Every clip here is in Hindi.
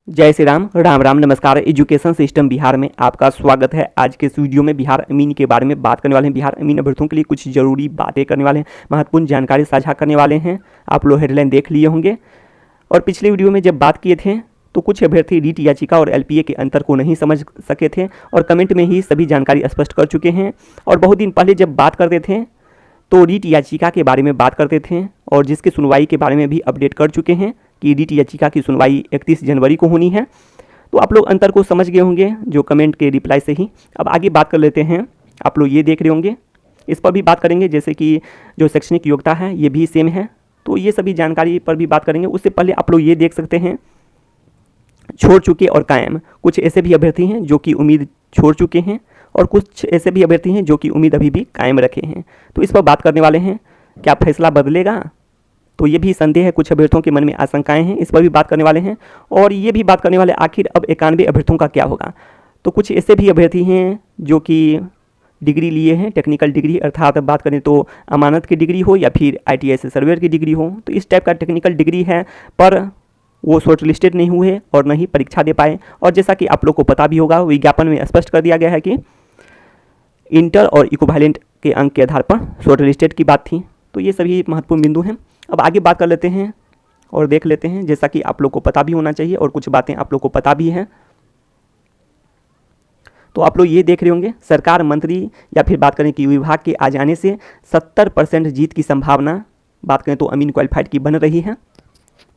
जय श्री राम, राम राम, नमस्कार। एजुकेशन सिस्टम बिहार में आपका स्वागत है। आज के इस वीडियो में बिहार अमीन के बारे में बात करने वाले हैं। बिहार अमीन अभ्यर्थियों के लिए कुछ जरूरी बातें करने वाले हैं, महत्वपूर्ण जानकारी साझा करने वाले हैं। आप लोग हेडलाइन देख लिए होंगे। और पिछले वीडियो में जब बात किए थे तो कुछ अभ्यर्थी रीट याचिका और एलपीए के अंतर को नहीं समझ सके थे और कमेंट में ही सभी जानकारी स्पष्ट कर चुके हैं। और बहुत दिन पहले जब बात करते थे तो रीट याचिका के बारे में बात करते थे और जिसकी सुनवाई के बारे में भी अपडेट कर चुके हैं कि रीट याचिका की सुनवाई 31 जनवरी को होनी है। तो आप लोग अंतर को समझ गए होंगे जो कमेंट के रिप्लाई से ही। अब आगे बात कर लेते हैं। आप लोग ये देख रहे होंगे, इस पर भी बात करेंगे, जैसे कि जो शैक्षणिक योग्यता है ये भी सेम है, तो ये सभी जानकारी पर भी बात करेंगे। उससे पहले आप लोग ये देख सकते हैं छोड़ चुके और कायम। कुछ ऐसे भी अभ्यर्थी हैं जो कि उम्मीद छोड़ चुके हैं और कुछ ऐसे भी अभ्यर्थी हैं जो कि उम्मीद अभी भी कायम रखे हैं। तो इस पर बात करने वाले हैं। क्या फैसला बदलेगा? तो ये भी संदेह है, कुछ अभ्यर्थियों के मन में आशंकाएं हैं, इस पर भी बात करने वाले हैं। और ये भी बात करने वाले आखिर अब 91 अभ्यर्थियों का क्या होगा। तो कुछ ऐसे भी अभ्यर्थी हैं जो कि डिग्री लिए हैं, टेक्निकल डिग्री, अर्थात बात करें तो अमानत की डिग्री हो या फिर ITI से सर्वेयर की डिग्री हो, तो इस टाइप का टेक्निकल डिग्री है, पर वो शॉर्ट लिस्टेड नहीं हुए और न ही परीक्षा दे पाए। और जैसा कि आप लोग को पता भी होगा, विज्ञापन में स्पष्ट कर दिया गया है कि इंटर और इक्विवेलेंट के अंक के आधार पर शॉर्ट लिस्टेड की बात थी। तो ये सभी महत्वपूर्ण बिंदु हैं। अब आगे बात कर लेते हैं और देख लेते हैं, जैसा कि आप लोग को पता भी होना चाहिए और कुछ बातें आप लोग को पता भी हैं। तो आप लोग ये देख रहे होंगे, सरकार, मंत्री या फिर बात करें कि विभाग के आ जाने से 70% जीत की संभावना बात करें तो अमीन क्वालिफाइड की बन रही है।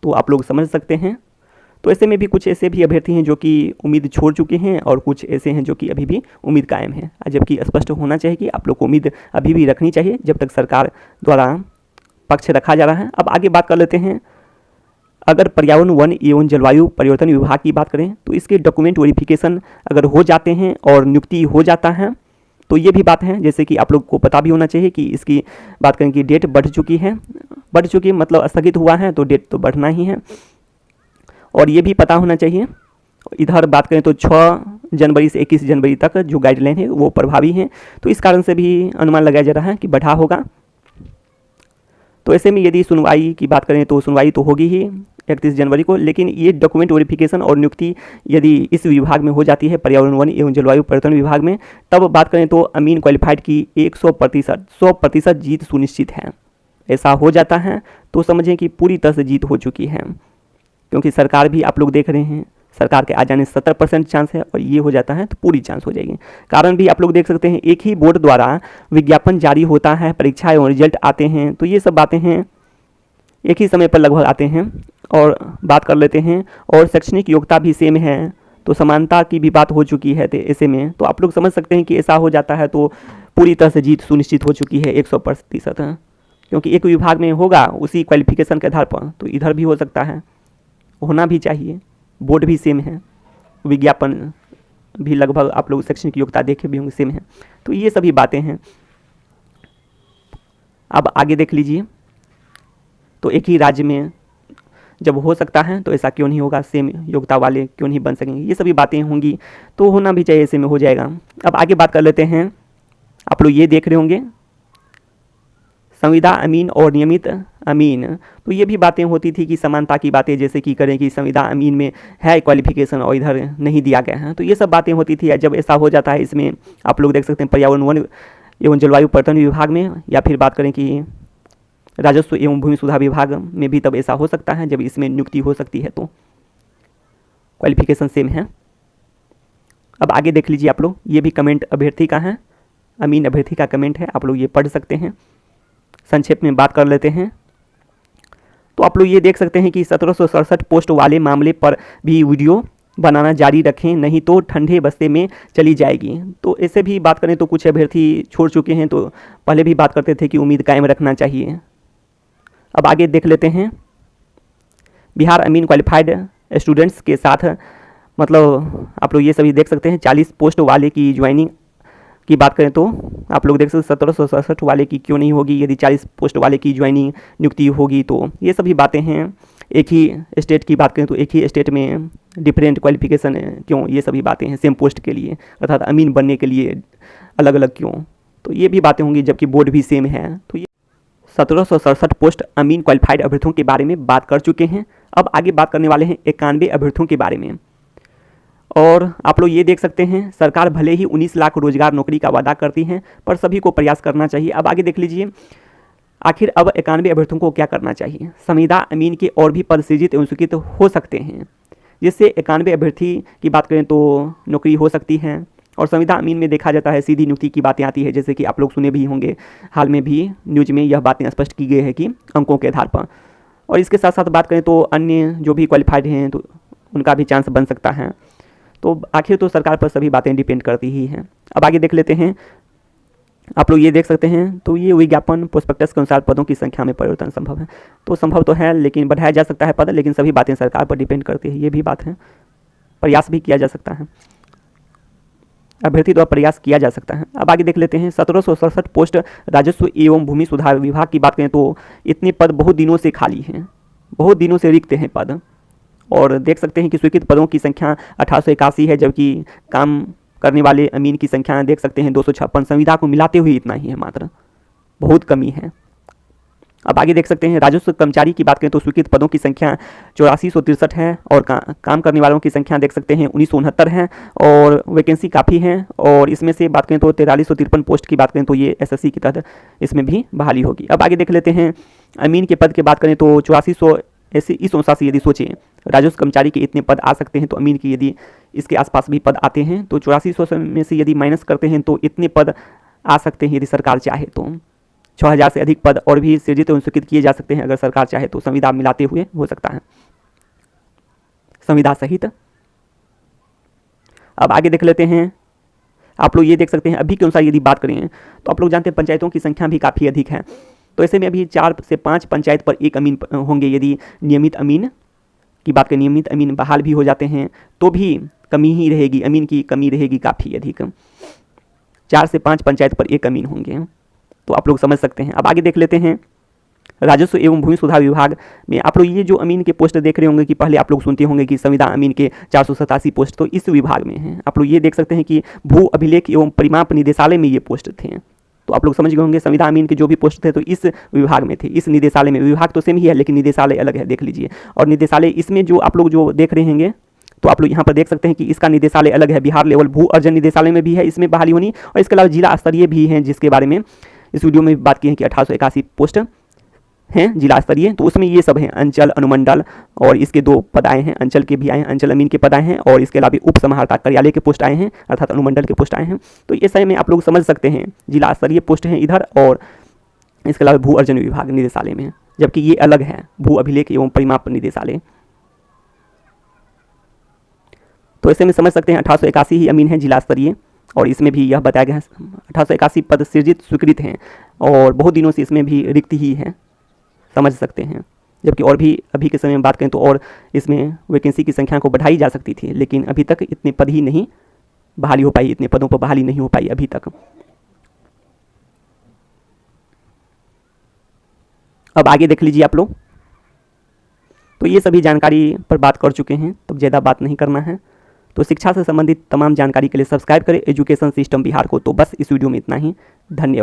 तो आप लोग समझ सकते हैं। तो ऐसे में भी कुछ ऐसे भी अभ्यर्थी हैं जो कि उम्मीद छोड़ चुके हैं और कुछ ऐसे हैं जो कि अभी भी उम्मीद कायम है। जबकि स्पष्ट होना चाहिए कि आप लोग को उम्मीद अभी भी रखनी चाहिए जब तक सरकार द्वारा पक्ष रखा जा रहा है। अब आगे बात कर लेते हैं। अगर पर्यावरण, वन एवं जलवायु परिवर्तन विभाग की बात करें तो इसके डॉक्यूमेंट वेरिफिकेशन अगर हो जाते हैं और नियुक्ति हो जाता है तो ये भी बात है, जैसे कि आप लोग को पता भी होना चाहिए कि इसकी बात करें कि डेट बढ़ चुकी है, मतलब स्थगित हुआ है तो डेट तो बढ़ना ही है। और ये भी पता होना चाहिए, इधर बात करें तो 6 जनवरी से 21 जनवरी तक जो गाइडलाइन है वो प्रभावी है। तो इस कारण से भी अनुमान लगाया जा रहा है कि बढ़ा होगा। तो ऐसे में यदि सुनवाई की बात करें तो सुनवाई तो होगी ही 31 जनवरी को, लेकिन ये डॉक्यूमेंट वेरिफिकेशन और नियुक्ति यदि इस विभाग में हो जाती है, पर्यावरण, वन एवं जलवायु परिवर्तन विभाग में, तब बात करें तो अमीन क्वालिफाइड की 100% जीत सुनिश्चित है। ऐसा हो जाता है तो समझें कि पूरी तरह से जीत हो चुकी है, क्योंकि सरकार भी आप लोग देख रहे हैं, सरकार के आ जाने 70% चांस है और ये हो जाता है तो पूरी चांस हो जाएगी। कारण भी आप लोग देख सकते हैं, एक ही बोर्ड द्वारा विज्ञापन जारी होता है, परीक्षा एवं रिजल्ट आते हैं, तो ये सब बातें हैं एक ही समय पर लगभग आते हैं। और बात कर लेते हैं, और शैक्षणिक योग्यता भी सेम है तो समानता की भी बात हो चुकी है। तो ऐसे में तो आप लोग समझ सकते हैं कि ऐसा हो जाता है तो पूरी तरह से जीत सुनिश्चित हो चुकी है 100%, क्योंकि एक विभाग में होगा उसी क्वालिफिकेशन के आधार पर, तो इधर भी हो सकता है, होना भी चाहिए। बोर्ड भी सेम है, विज्ञापन भी लगभग आप लोग शैक्षणिक योग्यता देखे भी होंगे सेम है। तो ये सभी बातें हैं। अब आगे देख लीजिए, तो एक ही राज्य में जब हो सकता है तो ऐसा क्यों नहीं होगा, सेम योग्यता वाले क्यों नहीं बन सकेंगे, ये सभी बातें होंगी। तो होना भी चाहिए, ऐसे में हो जाएगा। अब आगे बात कर लेते हैं। आप लोग ये देख रहे होंगे संविदा अमीन और नियमित अमीन, तो ये भी बातें होती थी कि समानता की बातें जैसे कि करें कि संविदा अमीन में है क्वालिफिकेशन और इधर नहीं दिया गया है, तो ये सब बातें होती थी। जब ऐसा हो जाता है, इसमें आप लोग देख सकते हैं पर्यावरण, वन एवं जलवायु परिवर्तन विभाग में, या फिर बात करें कि राजस्व एवं भूमि सुधार विभाग में भी तब ऐसा हो सकता है जब इसमें नियुक्ति हो सकती है, तो क्वालिफिकेशन सेम है। अब आगे देख लीजिए आप लोग, ये भी कमेंट अभ्यर्थी का है, अमीन अभ्यर्थी का कमेंट है, आप लोग ये पढ़ सकते हैं। संक्षेप में बात कर लेते हैं तो आप लोग ये देख सकते हैं कि 1767 पोस्ट वाले मामले पर भी वीडियो बनाना जारी रखें, नहीं तो ठंडे बस्ते में चली जाएगी। तो ऐसे भी बात करें तो कुछ अभ्यर्थी छोड़ चुके हैं, तो पहले भी बात करते थे कि उम्मीद कायम रखना चाहिए। अब आगे देख लेते हैं। बिहार अमीन क्वालिफाइड स्टूडेंट्स के साथ, मतलब आप लोग ये सभी देख सकते हैं, 40 पोस्ट वाले की ज्वाइनिंग की बात करें तो आप लोग देख सकते हैं 1767 वाले की क्यों नहीं होगी, यदि 40 पोस्ट वाले की ज्वाइनिंग नियुक्ति होगी। तो ये सभी बातें हैं। एक ही स्टेट की बात करें तो एक ही स्टेट में डिफरेंट क्वालिफिकेशन क्यों, ये सभी बातें हैं। सेम पोस्ट के लिए अर्थात अमीन बनने के लिए अलग अलग क्यों, तो ये भी बातें होंगी, जबकि बोर्ड भी सेम है। तो ये 1767 पोस्ट अमीन क्वालिफाइड अभ्यर्थियों के बारे में बात कर चुके हैं। अब आगे बात करने वाले हैं 91 अभ्यर्थियों के बारे में। और आप लोग ये देख सकते हैं, सरकार भले ही 19 लाख रोजगार नौकरी का वादा करती है, पर सभी को प्रयास करना चाहिए। अब आगे देख लीजिए, आखिर अब 91 अभ्यर्थियों को क्या करना चाहिए। संविदा अमीन के और भी पद सृजित एवं स्वीकृत हो सकते हैं, जिससे 91 अभ्यर्थी की बात करें तो नौकरी हो सकती है। और संविदा अमीन में देखा जाता है सीधी नियुक्ति की बातें आती है, जैसे कि आप लोग सुने भी होंगे, हाल में भी न्यूज में यह बातें स्पष्ट की गई है कि अंकों के आधार पर। और इसके साथ साथ बात करें तो अन्य जो भी क्वालिफाइड हैं तो उनका भी चांस बन सकता है। तो आखिर तो सरकार पर सभी बातें डिपेंड करती ही हैं। अब आगे देख लेते हैं, आप लोग ये देख सकते हैं, तो ये विज्ञापन प्रोस्पेक्टस के अनुसार पदों की संख्या में परिवर्तन संभव है। तो संभव तो है, लेकिन बढ़ाया जा सकता है पद, लेकिन सभी बातें सरकार पर डिपेंड करती है, ये भी बात है। प्रयास भी किया जा सकता है, अभ्यर्थी द्वारा प्रयास किया जा सकता है। अब आगे देख लेते हैं, 1767 पोस्ट राजस्व एवं भूमि सुधार विभाग की बात करें तो इतने पद बहुत दिनों से खाली हैं, बहुत दिनों से रिक्त हैं पद। और देख सकते हैं कि स्वीकृत पदों की संख्या 1881 है, जबकि काम करने वाले अमीन की संख्या देख सकते हैं 256। संविदा को मिलाते हुए इतना ही है, मात्र बहुत कमी है। अब आगे देख सकते हैं, राजस्व कर्मचारी की बात करें तो स्वीकृत पदों की संख्या 8463 है, और काम करने वालों की संख्या देख सकते हैं 1969 है, और वैकेंसी काफ़ी है। और इसमें से बात करें तो 4353 पोस्ट की बात करें तो ये SSC के तहत इसमें भी बहाली होगी। अब आगे देख लेते हैं, अमीन के पद की बात करें तो 8400 ऐसे इस अनुसार से यदि सोचें राजस्व कर्मचारी के इतने पद आ सकते हैं, तो अमीन की यदि इसके आसपास भी पद आते हैं तो 8400 में से यदि माइनस करते हैं तो इतने पद आ सकते हैं। यदि सरकार चाहे तो 6000 से अधिक पद और भी सृजित एवं स्वीकृत किए जा सकते हैं, अगर सरकार चाहे तो संविदा मिलाते हुए हो सकता है, संविदा सहित। अब आगे देख लेते हैं, आप लोग ये देख सकते हैं, अभी के अनुसार यदि बात करें तो आप लोग जानते हैं पंचायतों की संख्या भी काफ़ी अधिक है। तो ऐसे में अभी 4 से 5 पंचायत पर एक अमीन होंगे। यदि नियमित अमीन की बात करें, नियमित अमीन बहाल भी हो जाते हैं तो भी कमी ही रहेगी, अमीन की कमी रहेगी काफ़ी अधिक। 4 से 5 पंचायत पर एक अमीन होंगे, तो आप लोग समझ सकते हैं। अब आगे देख लेते हैं, राजस्व एवं भूमि सुधार विभाग में आप लोग ये जो अमीन के पोस्ट देख रहे होंगे कि पहले आप लोग सुनते होंगे कि संविदा अमीन के 487 पोस्ट तो इस विभाग में हैं। आप लोग ये देख सकते हैं कि भू अभिलेख एवं परिमाप निदेशालय में ये पोस्ट थे। तो आप लोग समझ गए होंगे संविदा अमीन के जो भी पोस्ट थे तो इस विभाग में थे, इस निदेशालय में। विभाग तो सेम ही है लेकिन निदेशालय अलग है, देख लीजिए। और निदेशालय इसमें जो आप लोग जो देख रहे होंगे तो आप लोग यहाँ पर देख सकते हैं कि इसका निदेशालय अलग है, बिहार लेवल भू अर्जन निदेशालय में भी है इसमें बहाली होनी। और इसके अलावा जिला स्तरीय भी हैं, जिसके बारे में इस वीडियो में बात की है कि 1881 पोस्ट हैं जिला स्तरीय। तो उसमें ये सब हैं, अंचल, अनुमंडल, और इसके 2 पद आए हैं, अंचल के भी आए हैं, अंचल अमीन के पद आए हैं, और इसके अलावा उप समाहर्ता कार्यालय के पोस्ट आए हैं, अर्थात अनुमंडल के पोस्ट आए हैं। तो ये समय में आप लोग समझ सकते हैं जिला स्तरीय पोस्ट हैं इधर, और इसके अलावा भू अर्जन विभाग निदेशालय में, जबकि ये अलग है, भू अभिलेख एवं परिमाप निदेशालय। तो ऐसे में समझ सकते हैं 1881 ही अमीन है जिला स्तरीय, और इसमें भी यह बताया गया है 1881 पद सृजित स्वीकृत हैं, और बहुत दिनों से इसमें भी रिक्त ही है, समझ सकते हैं। जबकि और भी अभी के समय में बात करें तो और इसमें वैकेंसी की संख्या को बढ़ाई जा सकती थी, लेकिन अभी तक इतने पद ही नहीं बहाली हो पाई, इतने पदों पर बहाली नहीं हो पाई अभी तक। अब आगे देख लीजिए आप लोग, तो ये सभी जानकारी पर बात कर चुके हैं, तब ज़्यादा बात नहीं करना है। तो शिक्षा से संबंधित तमाम जानकारी के लिए सब्सक्राइब करें एजुकेशन सिस्टम बिहार को। तो बस इस वीडियो में इतना ही, धन्यवाद।